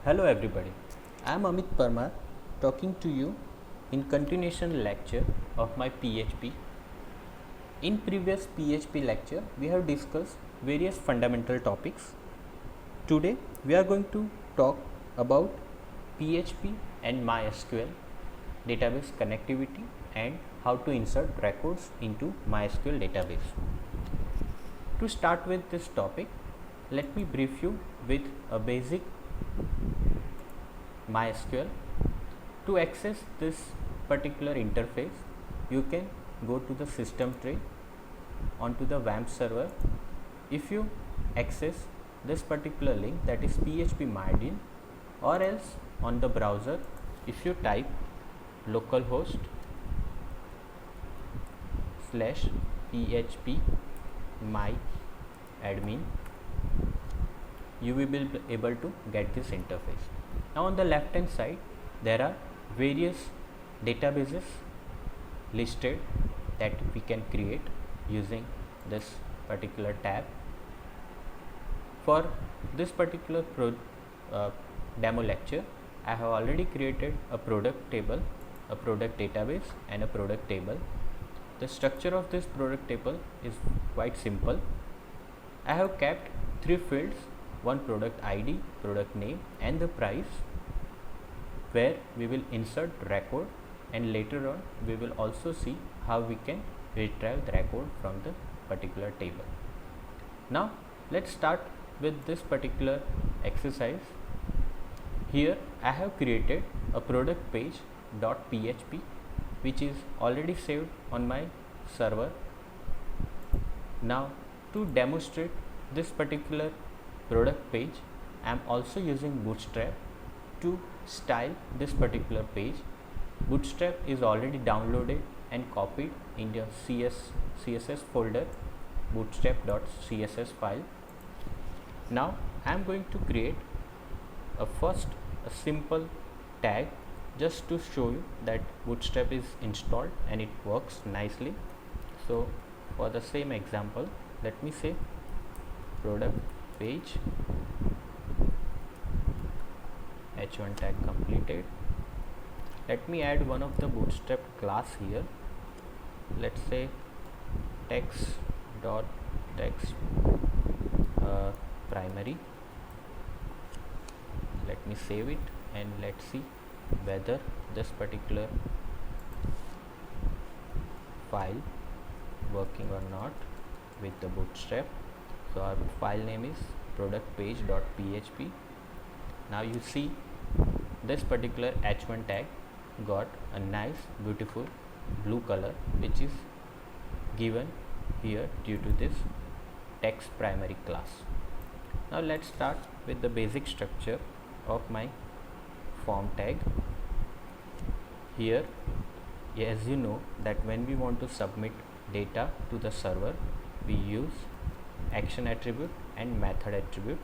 Hello everybody, I am Amit Parmar talking to you in continuation lecture of my PHP. In previous PHP lecture, we have discussed various fundamental topics. Today, we are going to talk about PHP and MySQL database connectivity and how to insert records into MySQL database. To start with this topic, let me brief you with a basic MySQL. To access this particular interface, you can go to the system tray onto the WAMP server. If you access this particular link, that is phpMyAdmin, or else on the browser, if you type localhost /phpMyAdmin, you will be able to get this interface. Now on the left hand side, there are various databases listed that we can create using this particular tab. For this particular demo lecture, I have already created a product table, a product database and a product table. The structure of this product table is quite simple. I have kept three fields, one product ID, product name and the price, where we will insert record, and later on we will also see how we can retrieve the record from the particular table. Now let's start with this particular exercise. Here I have created a product page.php which is already saved on my server. Now to demonstrate this particular product page, I am also using Bootstrap to style this particular page. Bootstrap is already downloaded and copied in the CSS folder, bootstrap.css file. Now I am going to create a simple tag just to show you that Bootstrap is installed and it works nicely. So for the same example, let me say product page h1 tag completed. Let me add one of the Bootstrap class here. Let's say text primary. Let me save it and let's see whether this particular file working or not with the Bootstrap. So our file name is product page.php. Now you see this particular h1 tag got a nice beautiful blue color which is given here due to this text primary class. Now let's start with the basic structure of my form tag. Here, as you know that when we want to submit data to the server, we use action attribute and method attribute.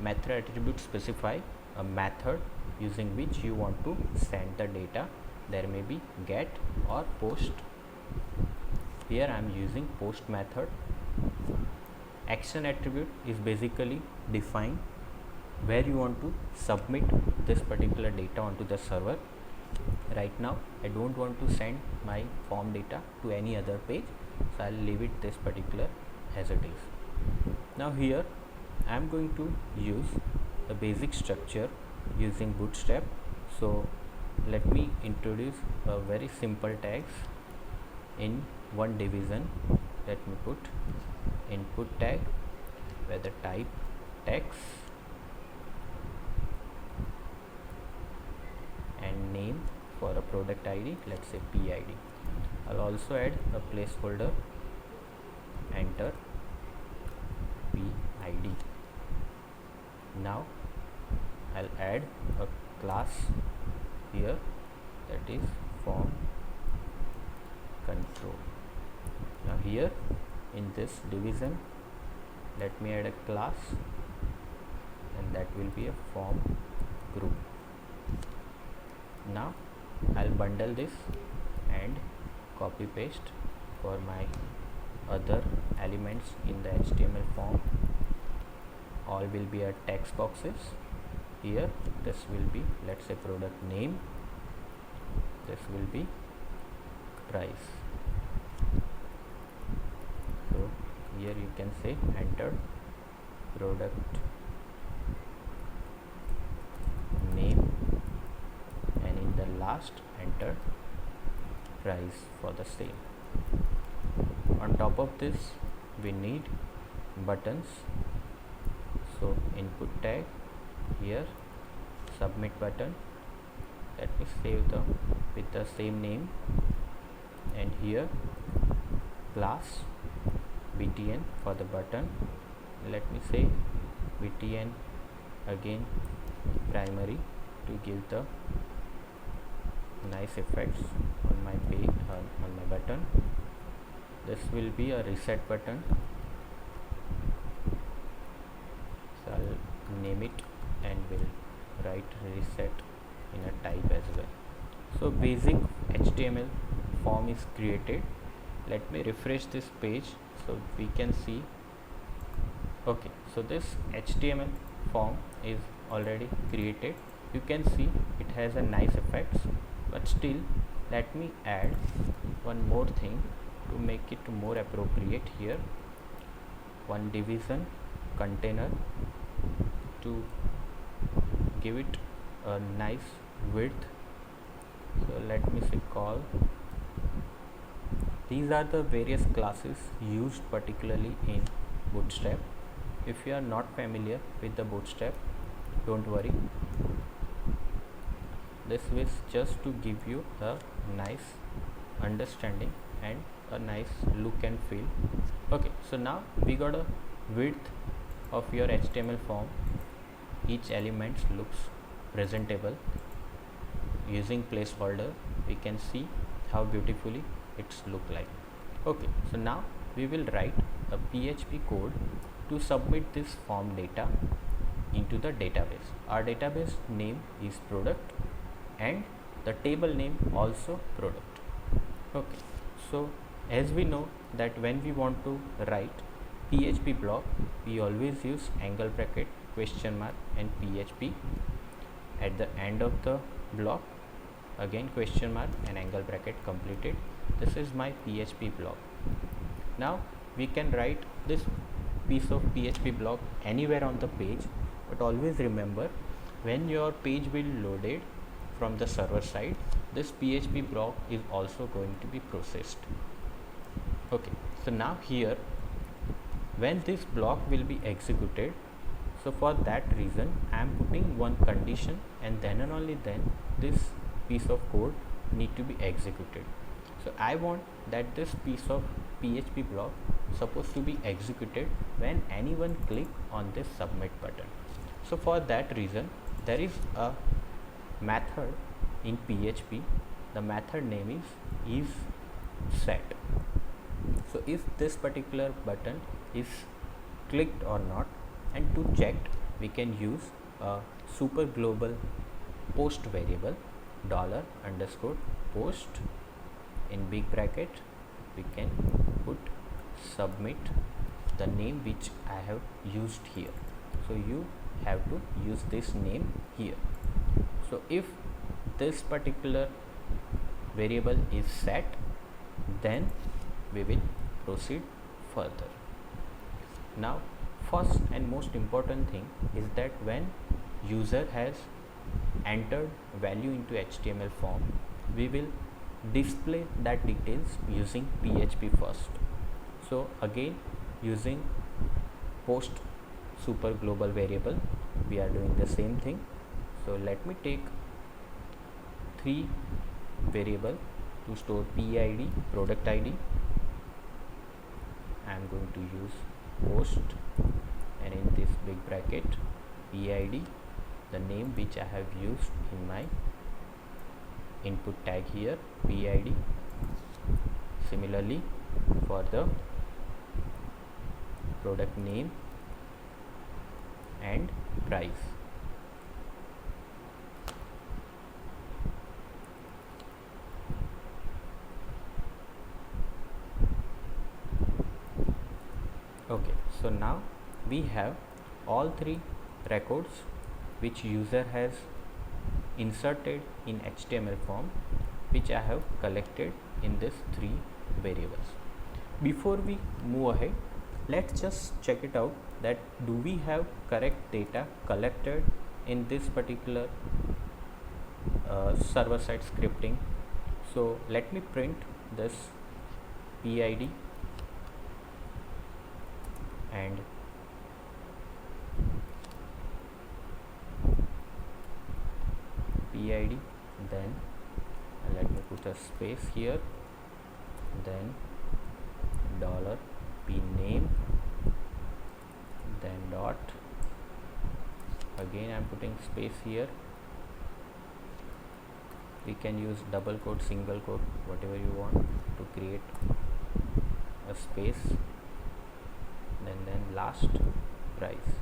Method attribute specify a method using which you want to send the data. There may be get or post. Here I am using post method. Action attribute is basically define where you want to submit this particular data onto the server. Right now I don't want to send my form data to any other page, so I'll leave it this particular as it is. Now here I am going to use a basic structure using Bootstrap. So let me introduce a very simple tags in one division. Let me put input tag where the type text and name for a product ID, let's say PID. I'll also add a placeholder, enter PID. Now I'll add a class here, that is form control. Now here in this division, let me add a class and that will be a form group. Now I'll bundle this and copy paste for my other elements in the HTML form. All will be a text boxes. here this will be, let's say, product name, this will be price. So here you can say enter product name, and in the last enter price for the same. On top of this we need buttons, so input tag, here submit button, let me save the with the same name, and here class btn for the button, let me say btn again primary to give the nice effects on my page, on my button. This will be a reset button, so I'll name it and will write reset in a type as well. So basic HTML form is created. Let me refresh this page so we can see. Okay, so this HTML form is already created. You can see it has a nice effects, but still let me add one more thing to make it more appropriate here. One division container to give it a nice width. So let me say call. These are the various classes used particularly in Bootstrap. If you are not familiar with the Bootstrap, don't worry. This is just to give you a nice understanding and a nice look and feel. Okay, so now we got a width of your HTML form. Each element looks presentable. Using placeholder, we can see how beautifully it's look like. Okay, so now we will write a PHP code to submit this form data into the database. Our database name is product and the table name also product. Okay, so as we know that when we want to write PHP block, we always use angle bracket, question mark and PHP. At the end of the block, again question mark and angle bracket completed. This is my PHP block. Now we can write this piece of PHP block anywhere on the page, but always remember, when your page will loaded from the server side, this PHP block is also going to be processed. Okay, so now here when this block will be executed, so for that reason I am putting one condition, and then and only then this piece of code need to be executed. So I want that this piece of PHP block supposed to be executed when anyone click on this submit button. So for that reason there is a method in PHP. The method name is set. So if this particular button is clicked or not, and to check we can use a super global post variable $_post, in big bracket we can put submit, the name which I have used here. So you have to use this name here. So if this particular variable is set, then we will proceed further. Now first and most important thing is that when user has entered value into HTML form, we will display that details using PHP first. So again using post super global variable we are doing the same thing. So let me take 3 variable to store PID, product ID. I am going to use post, and in this big bracket PID, the name which I have used in my input tag here, PID. Similarly for the product name and price. Okay, so now we have all 3 records which user has inserted in HTML form, which I have collected in this 3 variables. Before we move ahead, let's just check it out that do we have correct data collected in this particular server side scripting. So let me print this PID and PID, then let me put a space here, then dollar p name, then dot, again I am putting space here. We can use double quote, single quote, whatever you want to create a space, then last price.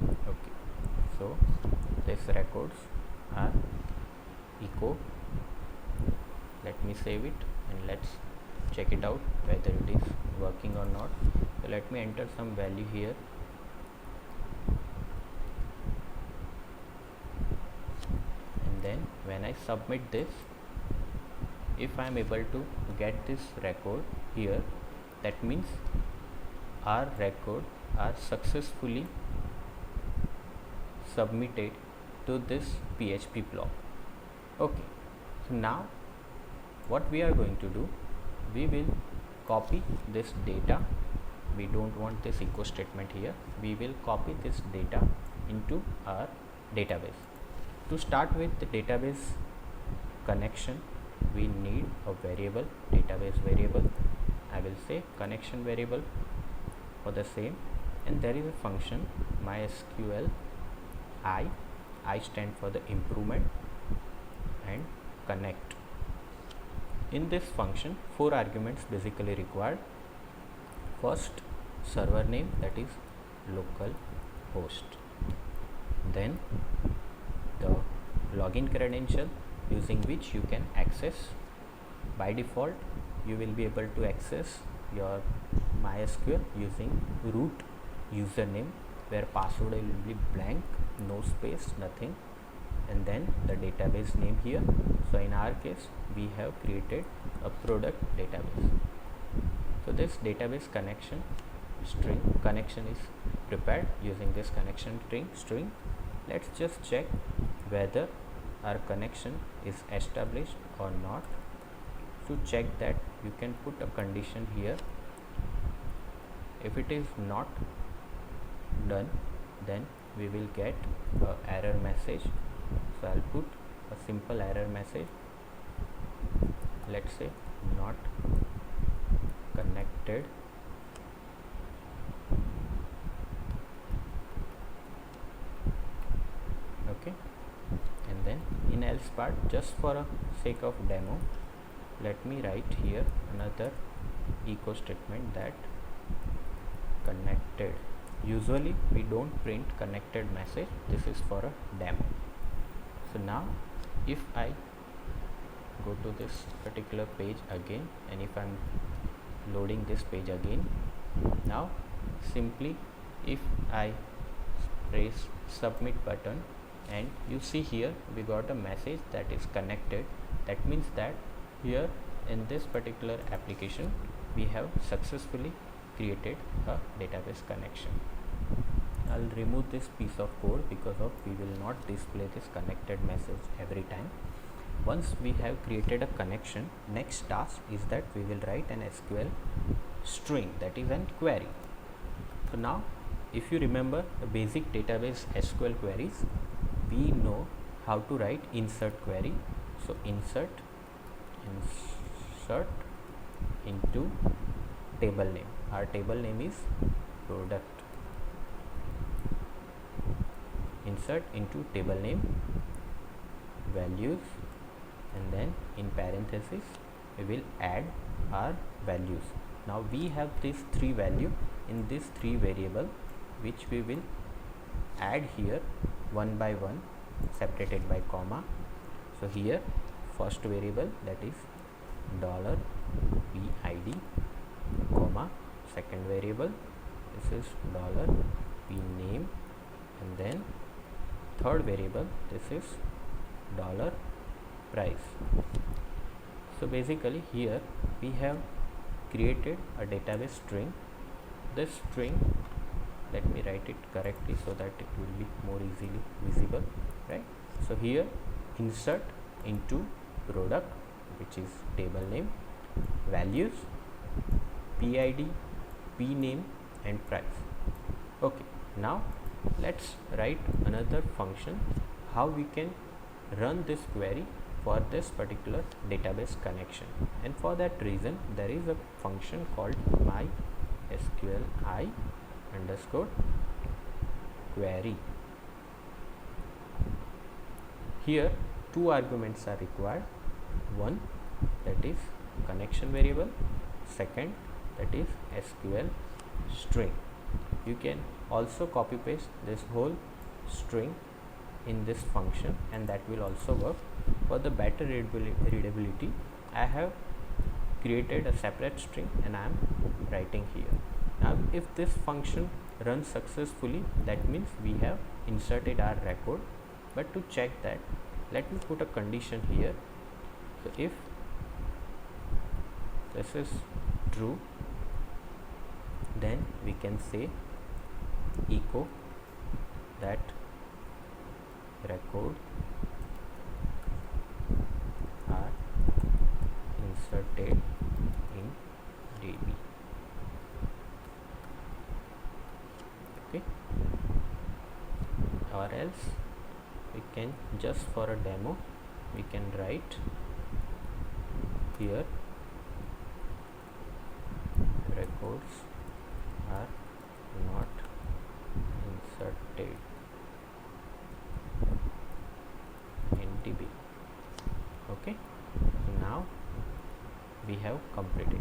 Okay, so these records are echo. Let me save it and let's check it out whether it is working or not. So let me enter some value here. And then when I submit this, if I am able to get this record here, that means our record are successfully submitted to this PHP block. Okay, so now what we are going to do, we will copy this data. We don't want this echo statement here. We will copy this data into our database. To start with the database connection, we need a variable, database variable. I will say connection variable for the same, and there is a function MySQL I stand for the improvement, and connect. In this function 4 arguments basically required. First, server name, that is local host, then the login credential using which you can access. By default you will be able to access your MySQL using root username, where password will be blank, no space, nothing, and then the database name here. So in our case we have created a product database. So this database connection string connection is prepared using this connection string. Let's just check whether our connection is established or not. To check that, you can put a condition here. If it is not done, then we will get a error message. So I'll put a simple error message, let's say not connected. Okay, and then in else part, just for a sake of demo, let me write here another echo statement that connected. Usually we don't print connected message, this is for a demo. So now if I go to this particular page again, and if I'm loading this page again, now simply if I press submit button, and you see here we got a message that is connected. That means that here in this particular application we have successfully created a database connection. I'll remove this piece of code because of we will not display this connected message every time. Once we have created a connection, next task is that we will write an SQL string, that is an query. So now if you remember the basic database SQL queries, we know how to write insert query. So insert into table name. Our table name is product. Insert into table name, values, and then in parenthesis we will add our values. Now we have these 3 value in this 3 variable, which we will add here one by one, separated by comma. So here first variable, that is $PID, comma, second variable, this is p name, and then third variable, this is dollar price. So basically here we have created a database string. This string, let me write it correctly so that it will be more easily visible, right? So here insert into product, which is table name, values, PID, p name and price. Okay, now let's write another function how we can run this query for this particular database connection, and for that reason there is a function called mysqli underscore query. Here two arguments are required, one that is connection variable, second that is SQL string. You can also copy paste this whole string in this function and that will also work. For the better readability, I have created a separate string and I am writing here. Now if this function runs successfully, that means we have inserted our record. But to check that, let me put a condition here. So if this is true, then we can say echo that record are inserted in DB. Okay, or else we can, just for a demo, we can write here records are not inserted in DB. Okay, so now we have completed.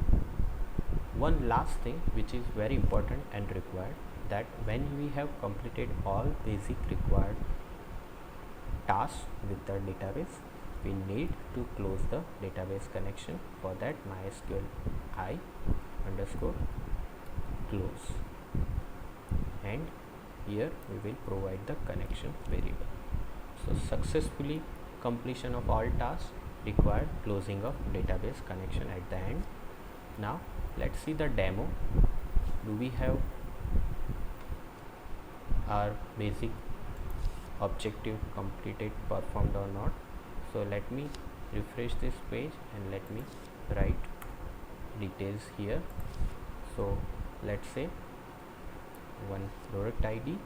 One last thing which is very important and required, that when we have completed all basic required tasks with the database, we need to close the database connection. For that, mysqli underscore close, and here we will provide the connection variable. So successfully completion of all tasks required closing of database connection at the end. Now let's see the demo. Do we have our basic objective completed, performed or not? So let me refresh this page and let me write details here. So let's say one product ID,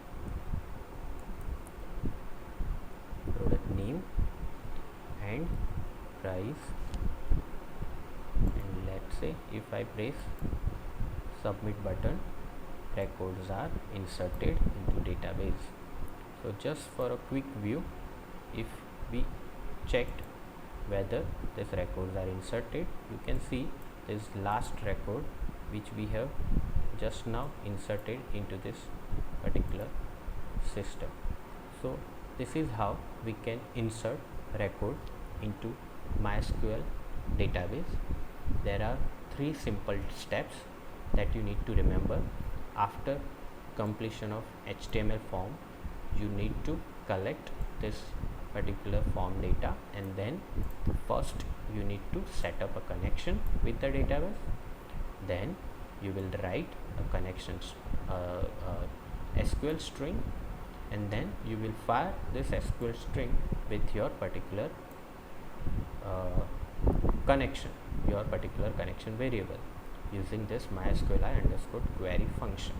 product name and price, and let's say if I press submit button, records are inserted into database. So just for a quick view, if we checked whether these records are inserted, you can see this last record which we have just now inserted into this particular system. So this is how we can insert record into MySQL database. There are 3 simple steps that you need to remember. After completion of HTML form, you need to collect this particular form data, and then first you need to set up a connection with the database. Then you will write a connections SQL string, and then you will fire this SQL string with your particular connection, your particular connection variable, using this mysqli underscore query function.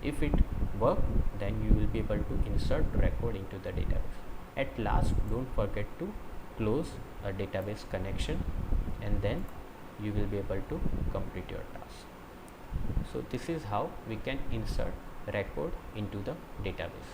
If it works, then you will be able to insert record into the database. At last, don't forget to close a database connection, and then you will be able to complete your task. So this is how we can insert record into the database.